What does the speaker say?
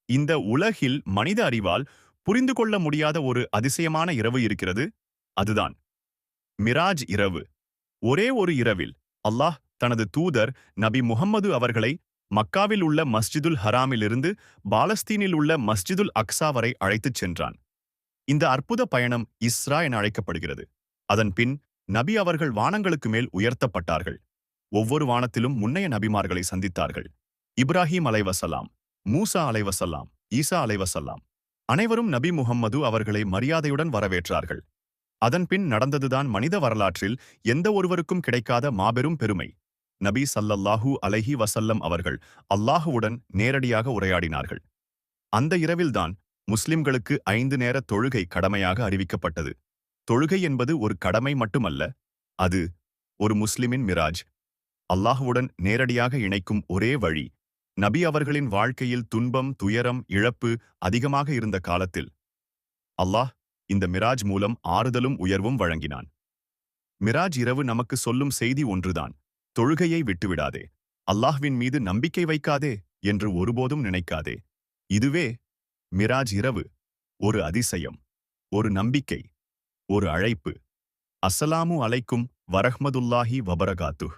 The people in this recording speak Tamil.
இந்த உலகில் மனித அறிவால் புரிந்து கொள்ள முடியாத ஒரு அதிசயமான இரவு இருக்கிறது. அதுதான் மிராஜ் இரவு. ஒரே ஒரு இரவில் அல்லாஹ் தனது தூதர் நபி முஹம்மது அவர்களை மக்காவில் உள்ள மஸ்ஜிதுல் ஹராமிலிருந்து பாலஸ்தீனில் உள்ள மஸ்ஜிதுல் அக்ஸா வரை அழைத்துச் சென்றான். இந்த அற்புத பயணம் இஸ்ரா என அழைக்கப்படுகிறது. அதன் பின் நபி அவர்கள் வானங்களுக்கு மேல் உயர்த்தப்பட்டார்கள். ஒவ்வொரு வானத்திலும் முன்னைய நபிமார்களை சந்தித்தார்கள். இப்ராஹிம் அலைவசலாம், மூசா அலைவசலாம், ஈசா அலைவசலாம். அனைவரும் நபி முஹம்மது அவர்களை மரியாதையுடன் வரவேற்றார்கள். அதன்பின் நடந்ததுதான் மனித வரலாற்றில் எந்த ஒருவருக்கும் கிடைக்காத மாபெரும் பெருமை. நபி ஸல்லல்லாஹு அலைஹி வஸல்லம் அவர்கள் அல்லாஹுவுடன் நேரடியாக உரையாடினார்கள். அந்த இரவில்தான் முஸ்லிம்களுக்கு 5 நேர தொழுகை கடமையாக அறிவிக்கப்பட்டது. தொழுகை என்பது ஒரு கடமை மட்டுமல்ல, அது ஒரு முஸ்லிமின் மிராஜ். அல்லாஹுவுடன் நேரடியாக இணைக்கும் ஒரே வழி. நபி அவர்களின் வாழ்க்கையில் துன்பம், துயரம், இழப்பு அதிகமாக இருந்த காலத்தில் அல்லாஹ் இந்த மிராஜ் மூலம் ஆறுதலும் உயர்வும் வழங்கினான். மிராஜ் இரவு நமக்கு சொல்லும் செய்தி ஒன்றுதான்: தொழுகையை விட்டுவிடாதே, அல்லாஹ்வின் மீது நம்பிக்கை வைக்காதே என்று ஒருபோதும் நினைக்காதே. இதுவே மிராஜ் இரவு. ஒரு அதிசயம், ஒரு நம்பிக்கை, ஒரு அழைப்பு. அஸ்ஸலாமு அலைக்கும் வரஹ்மதுல்லாஹி வபரகாத்துஹ்.